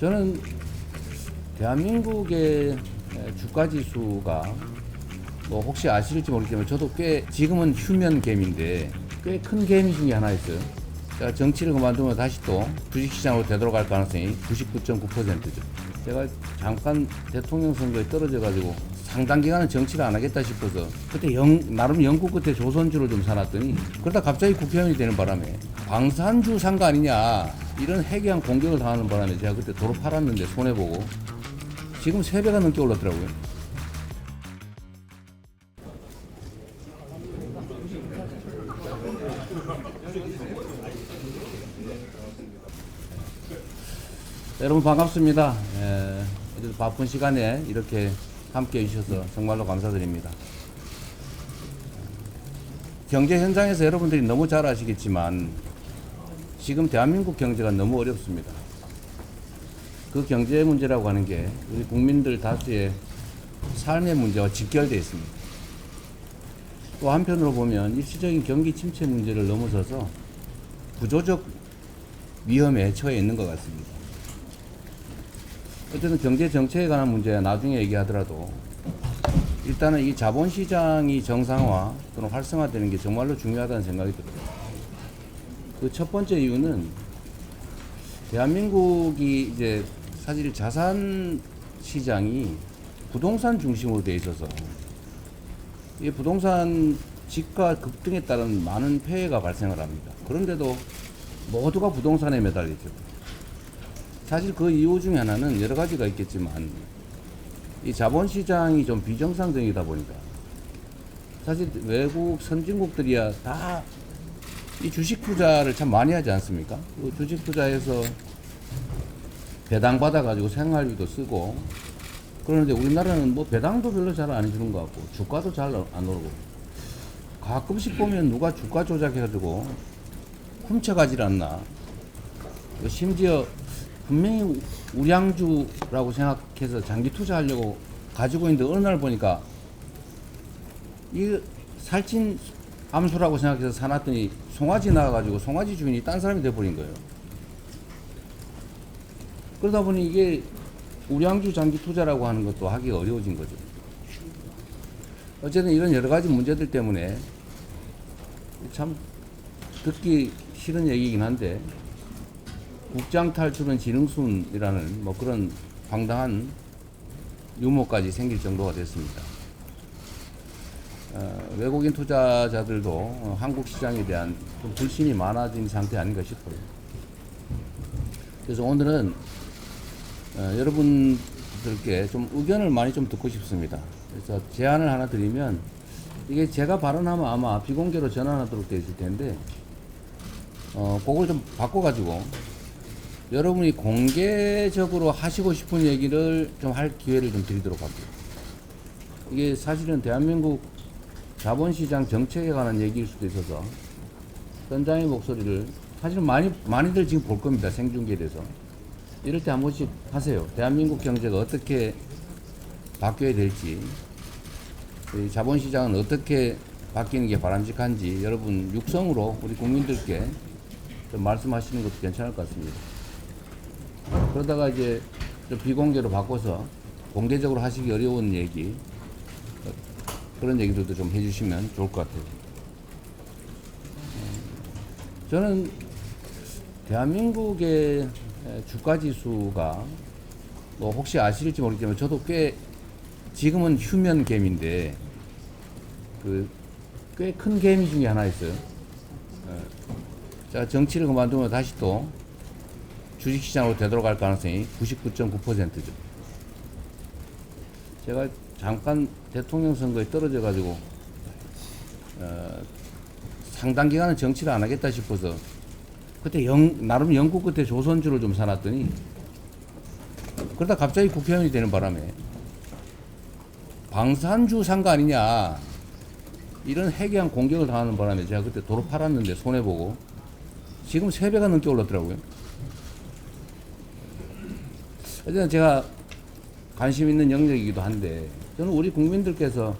저는 대한민국의 주가 지수가 뭐 혹시 아실지 모르겠지만 저도 꽤 지금은 휴면 갬인데 꽤 큰 갬이 중에 하나였어요. 제가 정치를 그만두면 다시 또 주식시장으로 되돌아갈 가능성이 99.9%죠. 제가 잠깐 대통령 선거에 떨어져가지고 상당 기간은 정치를 안 하겠다 싶어서 그때 나름 영국 끝에 조선주를 좀 사놨더니 그러다 갑자기 국회의원이 되는 바람에 방산주 산 거 아니냐 이런 해괴한 공격을 당하는 바람에 제가 그때 도로 팔았는데 손해보고 지금 3배가 넘게 올랐더라고요. 여러분 반갑습니다. 바쁜 시간에 이렇게 함께 해주셔서 정말로 감사드립니다. 경제 현장에서 여러분들이 너무 잘 아시겠지만 지금 대한민국 경제가 너무 어렵습니다. 그 경제 문제라고 하는 게 우리 국민들 다수의 삶의 문제와 직결되어 있습니다. 또 한편으로 보면 일시적인 경기 침체 문제를 넘어서서 구조적 위험에 처해 있는 것 같습니다. 어쨌든 경제 정책에 관한 문제야 나중에 얘기하더라도 일단은 이 자본시장이 정상화 또는 활성화되는 게 정말로 중요하다는 생각이 들어요. 그 첫 번째 이유는 대한민국이 이제 사실 자산 시장이 부동산 중심으로 되어 있어서 이 부동산 집가 급등에 따른 많은 폐해가 발생을 합니다. 그런데도 모두가 부동산에 매달리죠. 사실 그 이유 중에 하나는 여러 가지가 있겠지만 이 자본시장이 좀 비정상적이다 보니까 사실 외국 선진국들이야 다 이 주식 투자를 참 많이 하지 않습니까? 그 주식 투자해서 배당 받아가지고 생활비도 쓰고 그런데 우리나라는 뭐 배당도 별로 잘 안 해주는 것 같고 주가도 잘 안 오르고 가끔씩 보면 누가 주가 조작해가지고 훔쳐가질 않나. 심지어 분명히 우량주라고 생각해서 장기 투자하려고 가지고 있는데 어느 날 보니까 이 살찐 암수라고 생각해서 사놨더니 송아지 나와가지고 송아지 주인이 딴 사람이 돼버린 거예요. 그러다 보니 이게 우량주 장기 투자라고 하는 것도 하기가 어려워진 거죠. 어쨌든 이런 여러 가지 문제들 때문에 참 듣기 싫은 얘기이긴 한데 국장 탈출은 지능순이라는 뭐 그런 황당한 유머까지 생길 정도가 됐습니다. 외국인 투자자들도 한국 시장에 대한 좀 불신이 많아진 상태 아닌가 싶어요. 그래서 오늘은 여러분들께 좀 의견을 많이 좀 듣고 싶습니다. 그래서 제안을 하나 드리면 이게 제가 발언하면 아마 비공개로 전환하도록 되어 있을 텐데 그걸 좀 바꿔가지고 여러분이 공개적으로 하시고 싶은 얘기를 좀 할 기회를 좀 드리도록 할게요. 이게 사실은 대한민국 자본시장 정책에 관한 얘기일 수도 있어서 현장의 목소리를 사실은 많이들 지금 볼 겁니다. 생중계에 대해서. 이럴 때 한 번씩 하세요. 대한민국 경제가 어떻게 바뀌어야 될지, 자본시장은 어떻게 바뀌는 게 바람직한지 여러분 육성으로 우리 국민들께 좀 말씀하시는 것도 괜찮을 것 같습니다. 그러다가 이제 좀 비공개로 바꿔서 공개적으로 하시기 어려운 얘기, 그런 얘기들도 좀 해주시면 좋을 것 같아요. 저는 대한민국의 주가 지수가 뭐 혹시 아실지 모르겠지만 저도 꽤 지금은 휴면 갬인데 꽤 큰 갬이 중에 하나였어요. 제가 정치를 그만두면 다시 또 주식시장으로 되돌아갈 가능성이 99.9%죠. 제가 잠깐 대통령 선거에 떨어져가지고 상당 기간은 정치를 안 하겠다 싶어서 그때 나름 영국 끝에 조선주를 좀 사놨더니 그러다 갑자기 국회의원이 되는 바람에 방산주 산 거 아니냐 이런 해괴한 공격을 당하는 바람에 제가 그때 도로 팔았는데 손해보고 지금 3배가 넘게 올랐더라고요. 어쨌든 제가 관심 있는 영역이기도 한데 저는 우리 국민들께서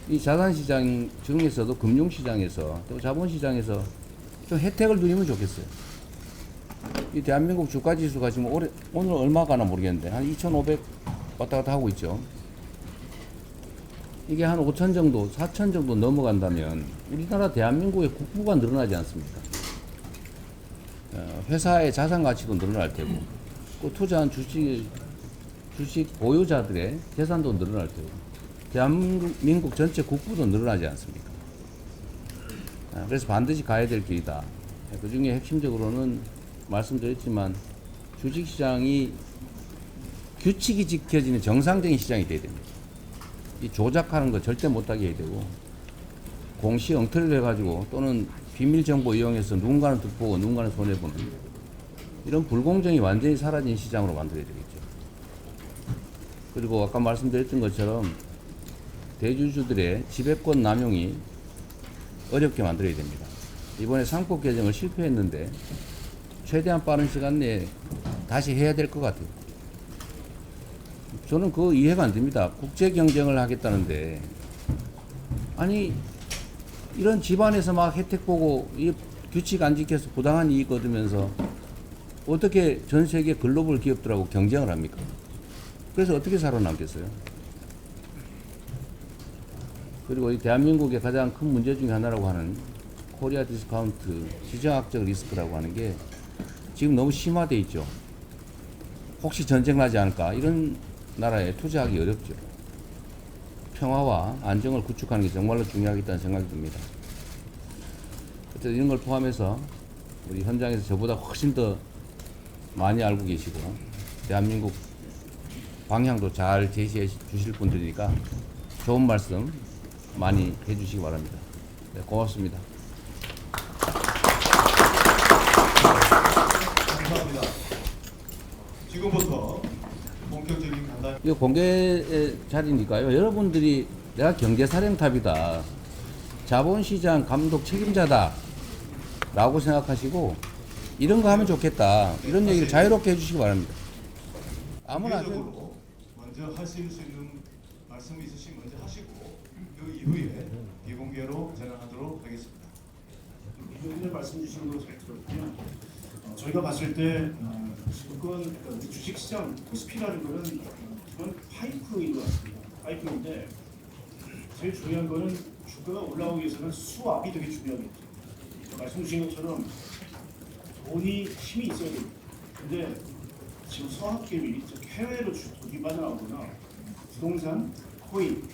이 자산시장 중에서도 금융시장에서 또 자본시장에서 좀 혜택을 누리면 좋겠어요. 이 대한민국 주가 지수가 지금 오늘 얼마 가나 모르겠는데 한 2,500 왔다 갔다 하고 있죠. 이게 한 5천 정도, 4천 정도 넘어간다면 우리나라 대한민국의 국부가 늘어나지 않습니까? 회사의 자산 가치도 늘어날 테고, 그 투자한 주식 보유자들의 재산도 늘어날 테고, 대한민국 전체 국부도 늘어나지 않습니까? 그래서 반드시 가야 될 길이다. 그 중에 핵심적으로는 말씀드렸지만 주식시장이 규칙이 지켜지는 정상적인 시장이 돼야 됩니다. 이 조작하는 거 절대 못하게 해야 되고, 공시 엉터리를 해가지고 또는 비밀 정보 이용해서 누군가는 득보고 누군가는 손해보는 이런 불공정이 완전히 사라진 시장으로 만들어야 되겠죠. 그리고 아까 말씀드렸던 것처럼 대주주들의 지배권 남용이 어렵게 만들어야 됩니다. 이번에 상법 개정을 실패했는데 최대한 빠른 시간 내에 다시 해야 될 것 같아요. 저는 그거 이해가 안 됩니다. 국제 경쟁을 하겠다는데, 아니 이런 집안에서 막 혜택 보고 이 규칙 안 지켜서 부당한 이익 얻으면서 어떻게 전 세계 글로벌 기업들하고 경쟁을 합니까? 그래서 어떻게 살아남겠어요? 그리고 이 대한민국의 가장 큰 문제 중에 하나라고 하는 코리아 디스카운트 지정학적 리스크라고 하는 게 지금 너무 심화돼 있죠. 혹시 전쟁 나지 않을까? 이런 나라에 투자하기 어렵죠. 평화와 안정을 구축하는 게 정말로 중요하겠다는 생각이 듭니다. 어쨌든 이런 걸 포함해서 우리 현장에서 저보다 훨씬 더 많이 알고 계시고 대한민국 방향도 잘 제시해 주실 분들이니까 좋은 말씀 많이 해주시기 바랍니다. 네, 고맙습니다. 감사합니다. 지금부터 본격적인 간담회. 이거 공개 자리니까요. 여러분들이 내가 경제사령탑이다, 자본시장 감독 책임자다 라고 생각하시고 이런 거 하면 좋겠다, 이런 얘기를 자유롭게 해주시기 바랍니다. 아무나 하세요. 공개적으로 먼저 하실 수 있는 말씀이 있으시면 먼저 하시고 그 이후에 비공개로 진행하도록 하겠습니다. 오늘 말씀 주신 거 잘 들었고요. 저희가 봤을 때 지금 주식시장 코스피라는 거는 기본 파이프인 것 같습니다. 파이프인데 제일 중요한 거는 주가가 올라오기 위해서는 수압이 되게 중요하겠죠. 말씀 주신 것처럼 돈이 힘이 있어야 됩니다. 근데 지금 서학개미, 즉 해외로 돈이 빠져나오거나 부동산, 코인,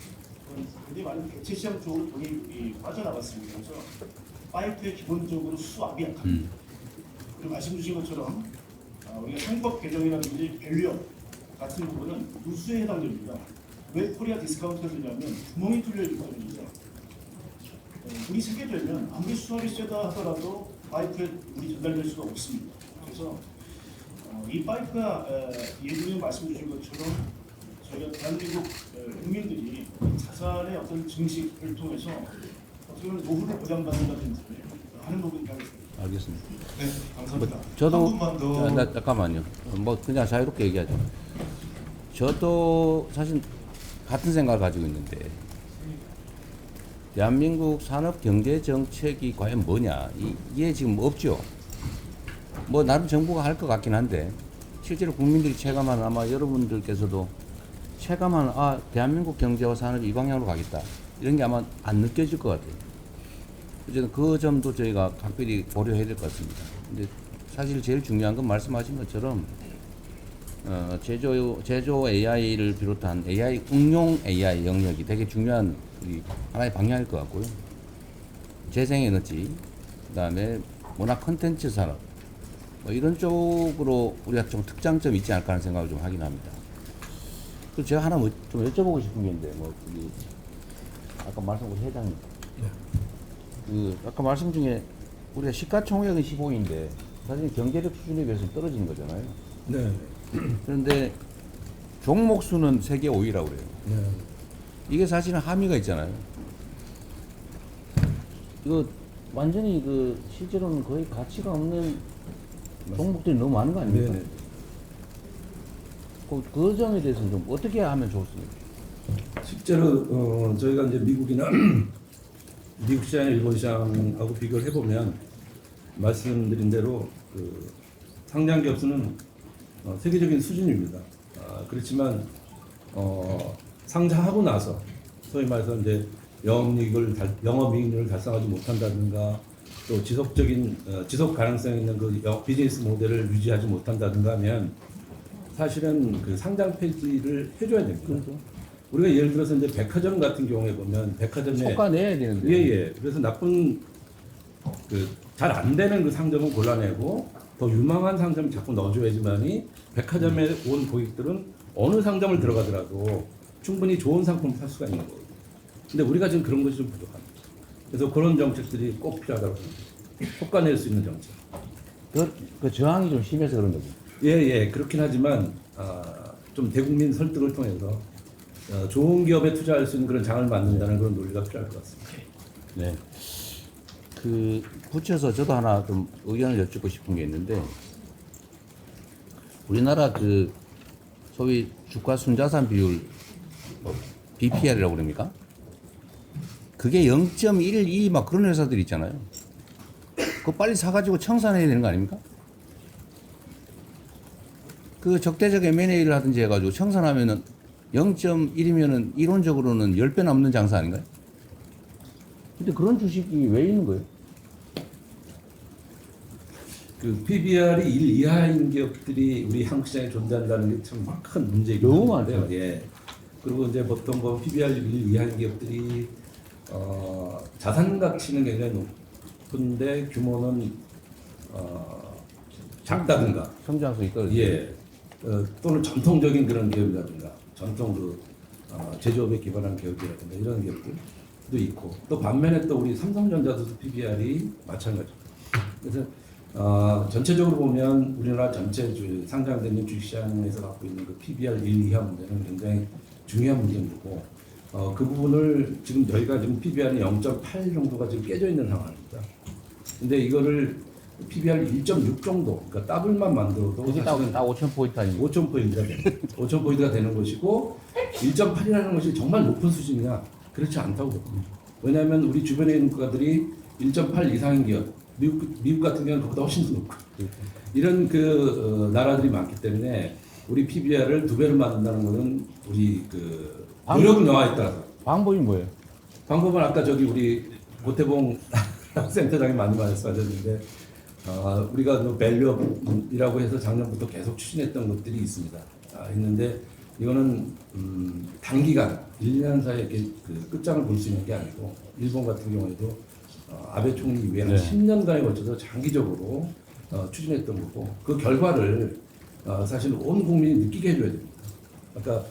굉장히 많은 대체 시장 쪽으로 돈이 빠져나갔습니다. 그래서 파이프의 기본적으로 수압이 약합니다. 그리고 말씀 주신 것처럼 우리가 상법 개정이라든지 밸류업 같은 부분은 누수에 해당됩니다. 왜 코리아 디스카운트가 되냐면 구멍이 뚫려있기 때문이죠. 물이 새게 되면 아무리 수압이 세다 하더라도 파이프에 물이 전달될 수가 없습니다. 그래서 이 파이프가 예전에 말씀 주신 것처럼 저희가 대한민국 국민들이 자산의 어떤 증식을 통해서 어떻게 보면 노후를 보장받는다든지 하는 부분이 하겠습니다. 알겠습니다. 네, 감사합니다. 저도 한 분만 더. 잠깐만요. 뭐 그냥 자유롭게 얘기하죠. 저도 사실 같은 생각을 가지고 있는데 대한민국 산업 경제 정책이 과연 뭐냐, 이게 지금 없죠. 뭐 나름 정부가 할 것 같긴 한데 실제로 국민들이 체감하는, 아마 여러분들께서도 체감하는, 대한민국 경제와 산업이 이 방향으로 가겠다, 이런 게 아마 안 느껴질 것 같아요. 어쨌든 그 점도 저희가 각별히 고려해야 될 것 같습니다. 근데 사실 제일 중요한 건 말씀하신 것처럼 제조 AI를 비롯한 AI 응용 AI 영역이 되게 중요한 하나의 방향일 것 같고요. 재생에너지, 그다음에 문화 콘텐츠 산업, 뭐 이런 쪽으로 우리가 좀 특장점이 있지 않을까 하는 생각을 좀 하긴 합니다. 그리고 제가 하나 좀 여쭤보고 싶은 게 있는데, 아까 말씀하신 회장님, 아까 말씀 중에 우리가 시가총액은 15인데 사실 경제력 수준에 비해서 떨어지는 거잖아요. 네. 그런데 종목 수는 세계 5위라고 그래요. 네. 이게 사실은 함의가 있잖아요. 이거 완전히 실제로는 거의 가치가 없는 종목들이 너무 많은 거 아닙니까? 네네. 그 점에 대해서는 좀 어떻게 하면 좋습니까? 실제로 저희가 이제 미국이나 미국 시장, 일본 시장하고 비교를 해보면 말씀드린 대로 상장 기업 수는 세계적인 수준입니다. 그렇지만 상장하고 나서 소위 말해서 이제 영업이익률을 달성하지 못한다든가 또 지속 가능성 있는 그 비즈니스 모델을 유지하지 못한다든가 하면 사실은 그 상장 폐지를 해줘야 됩니다. 우리가 예를 들어서 이제 백화점 같은 경우에 보면 백화점에 속가내야 되는데. 예예. 그래서 나쁜 그 잘 안 되는 그 상점은 골라내고 더 유망한 상점 자꾸 넣어줘야지만이 백화점에 온 고객들은 어느 상점을 들어가더라도 충분히 좋은 상품을 살 수가 있는 거예요. 근데 우리가 지금 그런 것이 좀 부족합니다. 그래서 그런 정책들이 꼭 필요하다고 봅니다. 속가낼 수 있는 정책. 그 저항이 좀 심해서 그런 거죠. 예예. 그렇긴 하지만 좀 대국민 설득을 통해서 좋은 기업에 투자할 수 있는 그런 장을 만든다는 그런 논리가 필요할 것 같습니다. 네. 그 붙여서 저도 하나 좀 의견을 여쭙고 싶은 게 있는데, 우리나라 그 소위 주가 순자산 비율 BPR이라고 그럽니까? 그게 0.12 막 그런 회사들 있잖아요. 그거 빨리 사가지고 청산해야 되는 거 아닙니까? 그 적대적 M&A를 하든지 해가지고 청산하면은 0.1이면은 이론적으로는 10배 남는 장사 아닌가요? 근데 그런 주식이 왜 있는 거예요? 그 PBR이 1 이하인 기업들이 우리 한국 시장에 존재한다는 게 참 큰 문제이긴 너무 한데요. 많죠. 예. 그리고 이제 보통 뭐 PBR 1 이하인 기업들이 자산 가치는 굉장히 높은데 규모는 작다든가, 성장성이 떨어지죠. 예, 또는 전통적인 그런 기업이라든가, 전통 제조업에 기반한 기업이라든가 이런 기업들도 있고, 또 반면에 또 우리 삼성전자도 PBR이 마찬가지입니다. 그래서 전체적으로 보면 우리나라 전체 상장되는 주식시장에서 갖고 있는 그 PBR 1 이하 문제는 굉장히 중요한 문제인 거고, 그 부분을 지금 저희가 지금 PBR이 0.8 정도가 지금 깨져 있는 상황입니다. 근데 이거를 PBR 1.6 정도, 그러니까 더블만 만들어도 그게 딱 5,000포인트 아닙니까? 5,000포인트가 되는 것이고 1.8이라는 것이 정말 높은 수준이냐? 그렇지 않다고 봅니다. 왜냐하면 우리 주변에 있는 국가들이 1.8 이상인 기업, 미국 같은 경우는 그보다 훨씬 더 높고 이런 그 나라들이 많기 때문에 우리 PBR을 2배로 만든다는 것은 우리 그 노력 여하에 따라서. 방법이 뭐예요? 방법은 아까 저기 우리 고태봉 센터장이 많이 말씀하셨는데 우리가 밸류업이라고 해서 작년부터 계속 추진했던 것들이 있습니다. 있는데 이거는 단기간 1년 사이에 이렇게 그 끝장을 볼 수 있는 게 아니고 일본 같은 경우에도 아베 총리 이후에 한 네. 10년간에 걸쳐서 장기적으로 추진했던 거고 그 결과를 사실 온 국민이 느끼게 해줘야 됩니다. 아까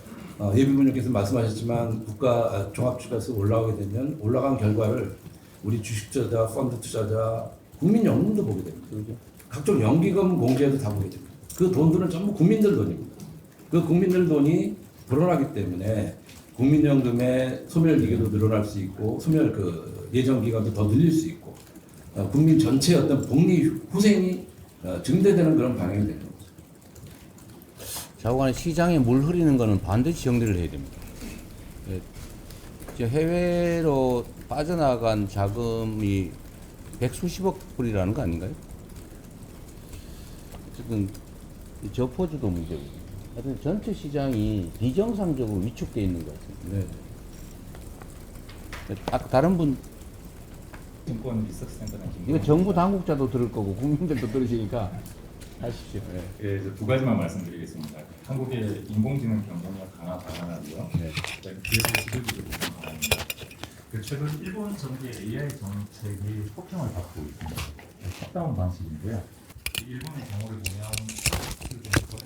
예비군님께서 말씀하셨지만 국가 종합주가세 올라오게 되면 올라간 결과를 우리 주식 투자자, 펀드 투자자, 국민연금도 보게 됩니다. 각종 연기금 공제도 다 보게 됩니다. 그 돈들은 전부 국민들 돈입니다. 그 국민들 돈이 불어나기 때문에 국민연금의 소멸기계도 늘어날 수 있고 소멸 그 예정기간도 더 늘릴 수 있고 국민 전체의 어떤 복리 후생이 증대되는 그런 방향이 되는 거죠. 좌우간에 시장에 물 흐리는 거는 반드시 정리를 해야 됩니다. 예, 이제 해외로 빠져나간 자금이 백수십억 불이라는 거 아닌가요? 지금 저포주도 문제고, 하여튼 전체 시장이 비정상적으로 위축되어 있는 것 같습니다. 네. 아까 다른 분, 증권 리서치센터장 이거 정부 당국자도 들을 거고 국민들도 들으시니까 하십시오. 예. 예, 이제 두 가지만 말씀드리겠습니다. 한국의 인공지능 경쟁력 강화 방안하고요. 네. 기업의 지도기술 보강 방안입니다. 그 최근 일본 정부의 AI 정책이 폭행을 받고 있습니다. 탑다운 방식인데요. 일본의 경우를 보면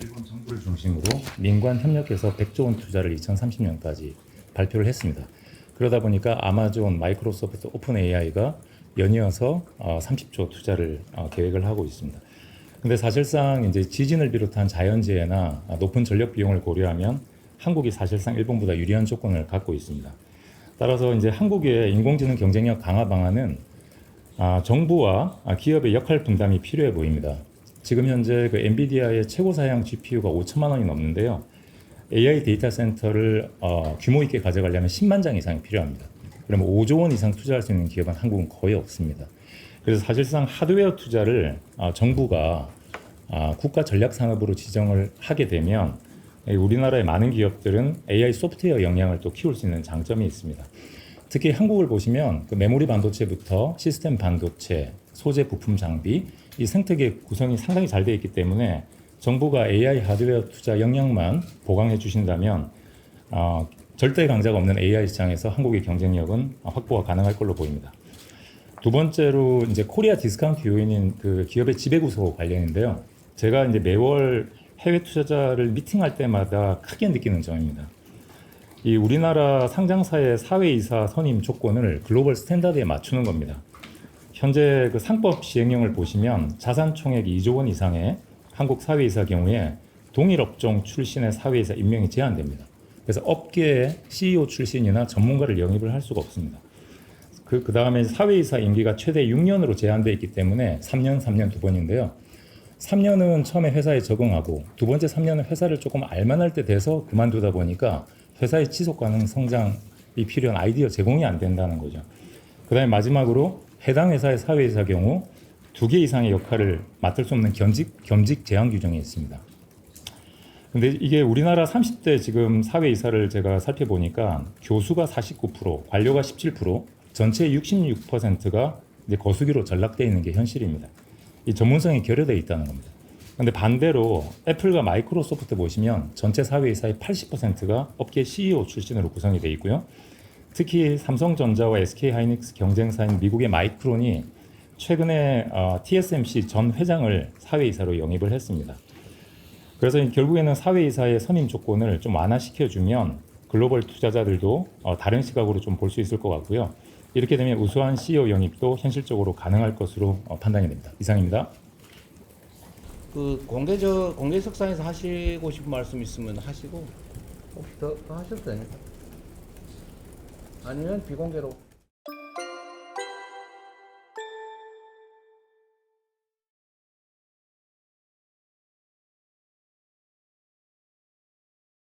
일본 정부를 중심으로 민관 협력해서 100조 원 투자를 2030년까지 발표를 했습니다. 그러다 보니까 아마존, 마이크로소프트, 오픈 AI가 연이어서 30조 투자를 계획을 하고 있습니다. 근데 사실상 이제 지진을 비롯한 자연재해나 높은 전력 비용을 고려하면 한국이 사실상 일본보다 유리한 조건을 갖고 있습니다. 따라서 이제 한국의 인공지능 경쟁력 강화 방안은 정부와 기업의 역할 분담이 필요해 보입니다. 지금 현재 그 엔비디아의 최고 사양 GPU가 5천만 원이 넘는데요. AI 데이터 센터를 규모 있게 가져가려면 10만 장 이상이 필요합니다. 그러면 5조 원 이상 투자할 수 있는 기업은 한국은 거의 없습니다. 그래서 사실상 하드웨어 투자를 정부가 국가 전략 산업으로 지정을 하게 되면 우리나라의 많은 기업들은 AI 소프트웨어 역량을 또 키울 수 있는 장점이 있습니다. 특히 한국을 보시면 그 메모리 반도체부터 시스템 반도체, 소재 부품 장비 이 생태계 구성이 상당히 잘 되어 있기 때문에 정부가 AI 하드웨어 투자 역량만 보강해 주신다면 절대 강자가 없는 AI 시장에서 한국의 경쟁력은 확보가 가능할 걸로 보입니다. 두 번째로 이제 코리아 디스카운트 요인인 그 기업의 지배구조 관련인데요. 제가 이제 매월 해외 투자자를 미팅할 때마다 크게 느끼는 점입니다. 이 우리나라 상장사의 사회이사 선임 조건을 글로벌 스탠다드에 맞추는 겁니다. 현재 그 상법 시행령을 보시면 자산 총액이 2조 원 이상의 한국 사회이사 경우에 동일 업종 출신의 사회이사 임명이 제한됩니다. 그래서 업계의 CEO 출신이나 전문가를 영입을 할 수가 없습니다. 그 다음에 사회이사 임기가 최대 6년으로 제한되어 있기 때문에 3년 두 번인데요. 3년은 처음에 회사에 적응하고 두 번째 3년은 회사를 조금 알만할 때 돼서 그만두다 보니까 회사의 지속 가능 성장이 필요한 아이디어 제공이 안 된다는 거죠. 그 다음에 마지막으로 해당 회사의 사회이사 경우 2개 이상의 역할을 맡을 수 없는 겸직 제한 규정이 있습니다. 근데 이게 우리나라 30대 지금 사회이사를 제가 살펴보니까 교수가 49%, 관료가 17%, 전체의 66%가 이제 거수기로 전락되어 있는 게 현실입니다. 이 전문성이 결여되어 있다는 겁니다. 그런데 반대로 애플과 마이크로소프트 보시면 전체 사회이사의 80%가 업계 CEO 출신으로 구성이 되어 있고요. 특히 삼성전자와 SK하이닉스 경쟁사인 미국의 마이크론이 최근에 TSMC 전 회장을 사회이사로 영입을 했습니다. 그래서 결국에는 사회이사의 선임 조건을 좀 완화시켜주면 글로벌 투자자들도 다른 시각으로 좀 볼 수 있을 것 같고요. 이렇게 되면 우수한 CEO 영입도 현실적으로 가능할 것으로 판단이 됩니다. 이상입니다. 그 공개석상에서 하시고 싶은 말씀 있으면 하시고 혹시 더 하셔도 됩니다. 아니면 비공개로.